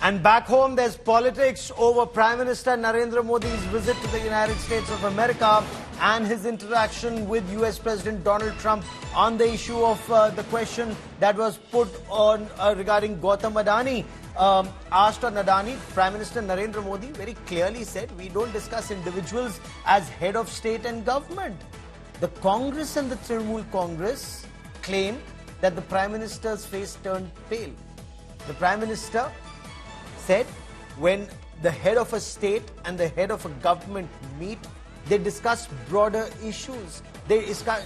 And back home, there's politics over Prime Minister Narendra Modi's visit to the United States of America and his interaction with US President Donald Trump on the issue of the question that was put on regarding Gautam Adani. Asked on Adani, Prime Minister Narendra Modi very clearly said, we don't discuss individuals as head of state and government. The Congress and the Trinamool Congress claim that the Prime Minister's face turned pale. The Prime Minister said when the head of a state and the head of a government meet, they discuss broader issues. They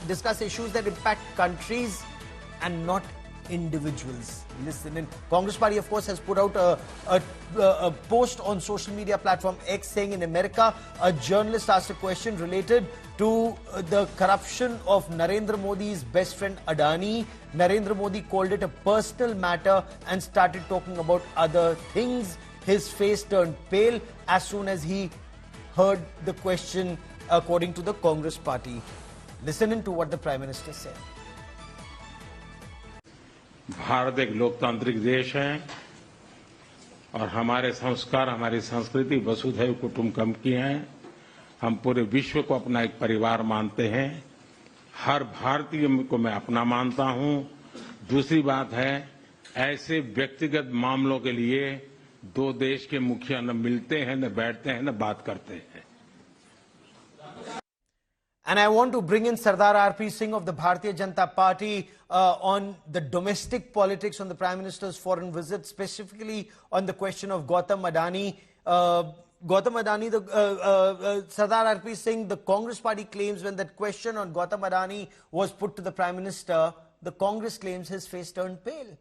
discuss issues that impact countries and not individuals. Listen, and Congress Party, of course, has put out a post on social media platform X saying in America, a journalist asked a question related to the corruption of Narendra Modi's best friend Adani. Narendra Modi called it a personal matter and started talking about other things. His face turned pale as soon as he heard the question, according to the Congress Party. Listen to what the Prime Minister said. Bharat एक लोकतांत्रिक देश है और हमारे संस्कार, हमारी संस्कृति वसुधैव कुटुंबकम की है। हम पूरे विश्व को अपना एक परिवार मानते हैं। हर भारतीय को मैं अपना मानता हूं। दूसरी बात है, ऐसे व्यक्तिगत मामलों के लिए दो देश के मुखिया न मिलते हैं, न बैठते हैं, न बात करते हैं। And I want to bring in Sardar R.P. Singh of the Bharatiya Janata Party on the domestic politics on the Prime Minister's foreign visit, specifically on the question of Gautam Adani. Gautam Adani, Sardar R.P. Singh, the Congress Party claims when that question on Gautam Adani was put to the Prime Minister, the Congress claims his face turned pale.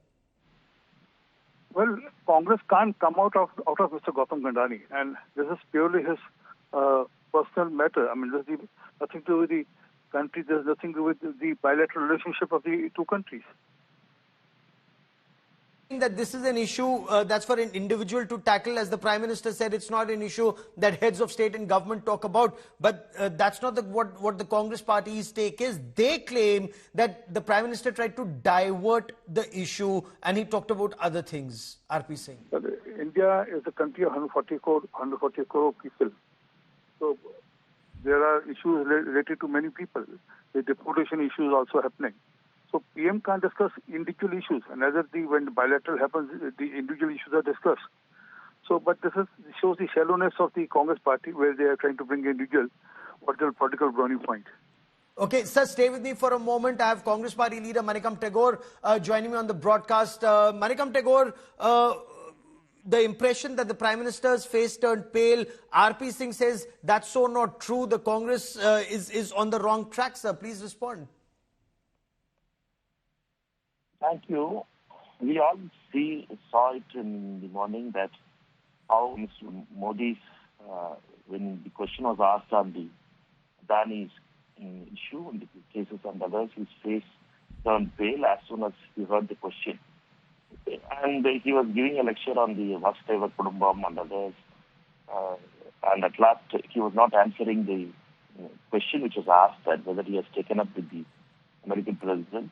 Well, Congress can't come out of Mr. Gautam Adani, and this is purely his personal matter. I mean, there's nothing to do with the country. There's nothing to do with the bilateral relationship of the two countries. That this is an issue that's for an individual to tackle. As the Prime Minister said, it's not an issue that heads of state and government talk about. But that's not what the Congress Party's take is. They claim that the Prime Minister tried to divert the issue and he talked about other things. R.P. Singh. Well, India is a country of 140 crore people. So there are issues related to many people. The deportation issue is also happening. So PM can't discuss individual issues, and when the bilateral happens, the individual issues are discussed. So, but this shows the shallowness of the Congress Party, where they are trying to bring individual political brownie point. Okay, sir, stay with me for a moment. I have Congress Party leader Manikam Tagore joining me on the broadcast. Manikam Tagore, the impression that the Prime Minister's face turned pale, R.P. Singh says that's so not true. The Congress is on the wrong track, sir. Please respond. Thank you. We all saw it in the morning that how Mr. Modi, when the question was asked on the Adani's issue, in the cases and others, his face turned pale as soon as he heard the question. And he was giving a lecture on the Vasudhaiva Kudumbam and others. And at last, he was not answering the question which was asked, that whether he has taken up with the American president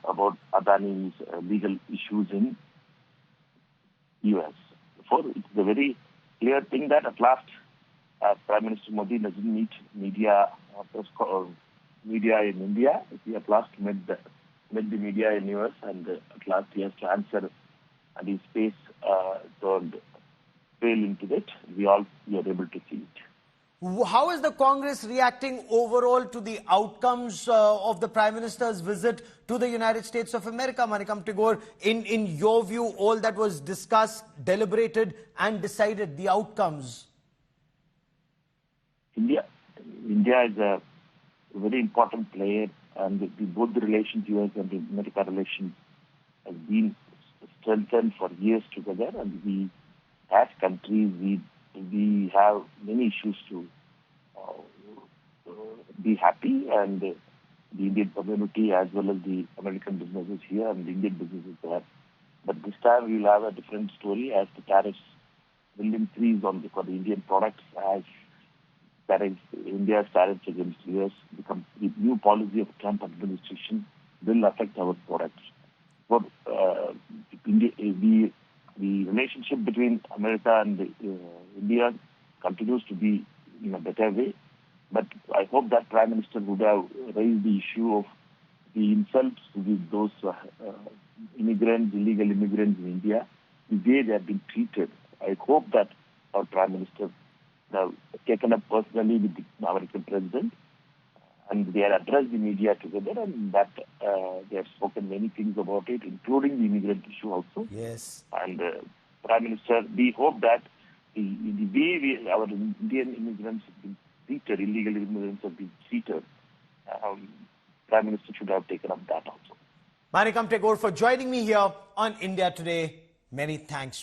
about Adani's legal issues in US. Therefore, it's a very clear thing that at last Prime Minister Modi doesn't meet media in India. He at last met the media in US, and at last he has to answer, and his face turned pale into it. We are able to see it. How is the Congress reacting overall to the outcomes of the Prime Minister's visit to the United States of America, Manikam Tagore? In your view, all that was discussed, deliberated and decided, the outcomes? India is a very important player, and both the relations, US and the America relations, have been strengthened for years together, and we, as countries, we have many issues to be happy, and the Indian community as well as the American businesses here and the Indian businesses there. But this time we will have a different story, as the tariffs will increase for the Indian products, as India's tariffs against US become the new policy of Trump administration will affect our products. For India, we the relationship between America and India continues to be in a better way. But I hope that Prime Minister would have raised the issue of the insults with those immigrants, illegal immigrants in India, the way they have been treated. I hope that our Prime Minister have taken up personally with the American President, and they have addressed the media together, and that they have spoken many things about it, including the immigrant issue also. Yes. And Prime Minister, we hope that the way our Indian immigrants have been treated, illegal immigrants have been treated, Prime Minister should have taken up that also. Manikam Tagore for joining me here on India Today. Many thanks.